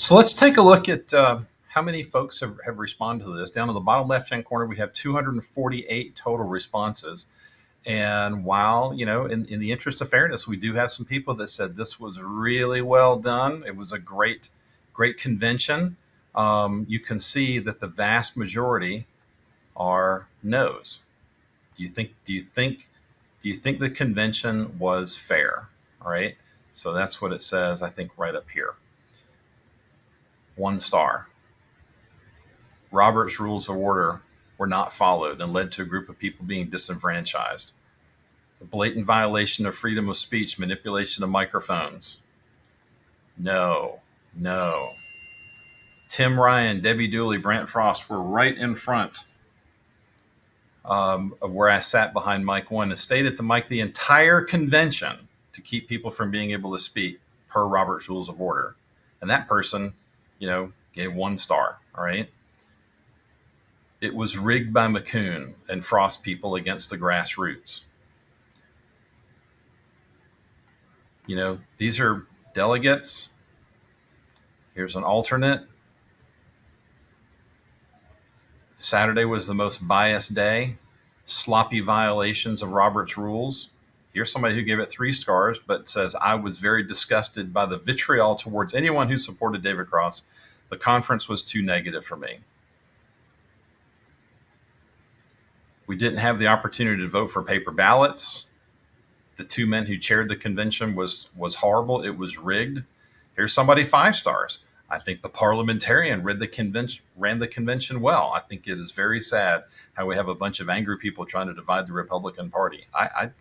So let's take a look at how many folks have responded to this. Down in the bottom left-hand corner, we have 248 total responses. And while, in the interest of fairness, we do have some people that said this was really well done. It was a great, great convention. You can see that the vast majority are no's. Do you think the convention was fair? All right. So that's what it says, I think, right up here. 1 star. Robert's Rules of Order were not followed and led to a group of people being disenfranchised. The blatant violation of freedom of speech, manipulation of microphones. No, no. Tim Ryan, Debbie Dooley, Brant Frost were right in front of where I sat behind Mike 1 and stayed at the mic the entire convention to keep people from being able to speak per Robert's Rules of Order. And that person, gave 1 star. All right. It was rigged by McCune and Frost people against the grassroots. These are delegates. Here's an alternate. Saturday was the most biased day. Sloppy violations of Robert's rules. Here's somebody who gave it 3 stars, but says, I was very disgusted by the vitriol towards anyone who supported David Cross. The conference was too negative for me. We didn't have the opportunity to vote for paper ballots. The 2 men who chaired the convention was horrible. It was rigged. Here's somebody 5 stars. I think the parliamentarian ran the convention well. I think it is very sad how we have a bunch of angry people trying to divide the Republican Party. I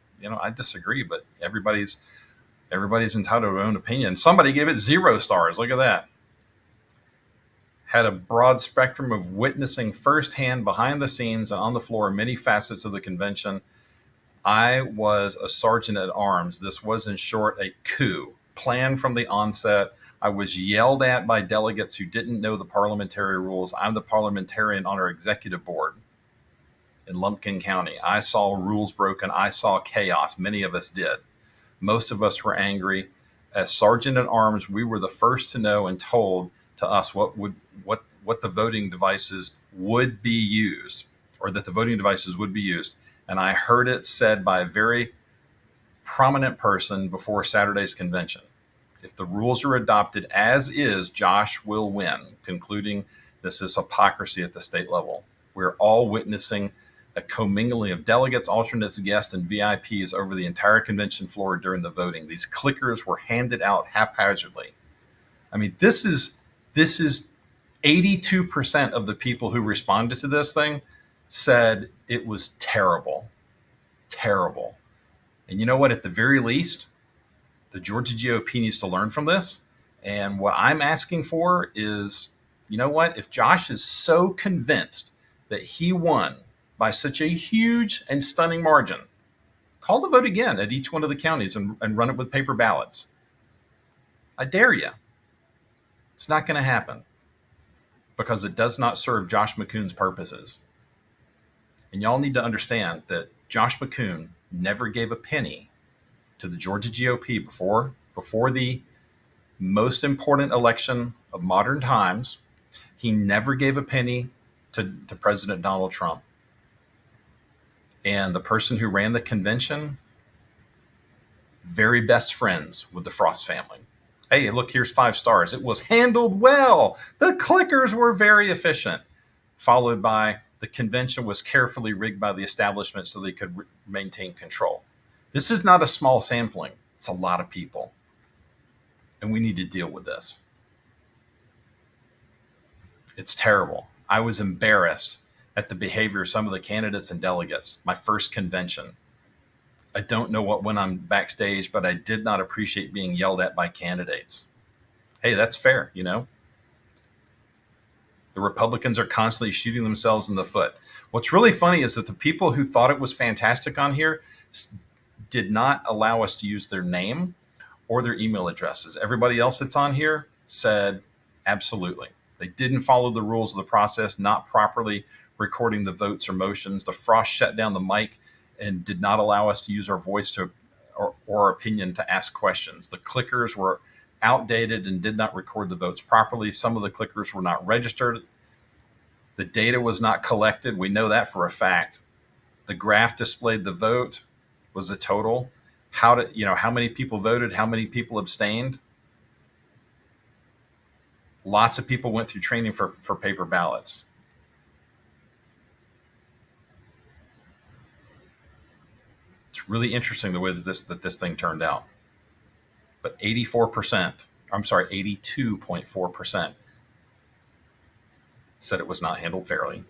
disagree, but everybody's entitled to their own opinion. Somebody gave it 0 stars. Look at that. Had a broad spectrum of witnessing firsthand, behind the scenes, and on the floor many facets of the convention. I was a sergeant at arms. This was, in short, a coup planned from the onset. I was yelled at by delegates who didn't know the parliamentary rules. I'm the parliamentarian on our executive board in Lumpkin County. I saw rules broken. I saw chaos. Many of us did. Most of us were angry. As sergeant at arms, we were the first to know and told to us what the voting devices would be used, or that the voting devices would be used. And I heard it said by a very prominent person before Saturday's convention. If the rules are adopted as is, Josh will win, concluding this is hypocrisy at the state level. We're all witnessing a commingling of delegates, alternates, guests, and VIPs over the entire convention floor during the voting. These clickers were handed out haphazardly. I mean, this is 82% of the people who responded to this thing said it was terrible. Terrible. And you know what? At the very least, the Georgia GOP needs to learn from this. And what I'm asking for is, you know what? If Josh is so convinced that he won by such a huge and stunning margin, call the vote again at each one of the counties and run it with paper ballots. I dare you. It's not going to happen because it does not serve Josh McCune's purposes. And y'all need to understand that Josh McCune never gave a penny to the Georgia GOP before the most important election of modern times. He never gave a penny to President Donald Trump. And the person who ran the convention, very best friends with the Frost family. Hey, look, here's 5 stars. It was handled well. The clickers were very efficient, followed by the convention was carefully rigged by the establishment so they could maintain control. This is not a small sampling. It's a lot of people. And we need to deal with this. It's terrible. I was embarrassed at the behavior of some of the candidates and delegates. My first convention. I don't know what went on backstage, but I did not appreciate being yelled at by candidates. Hey, that's fair, The Republicans are constantly shooting themselves in the foot. What's really funny is that the people who thought it was fantastic on here did not allow us to use their name or their email addresses. Everybody else that's on here said absolutely. They didn't follow the rules of the process, not properly recording the votes or motions. The Frost shut down the mic and did not allow us to use our voice or opinion to ask questions. The clickers were outdated and did not record the votes properly. Some of the clickers were not registered. The data was not collected. We know that for a fact. The graph displayed the vote was a total. How many people voted, how many people abstained. Lots of people went through training for paper ballots. It's really interesting the way that this thing turned out. But 82.4% said it was not handled fairly.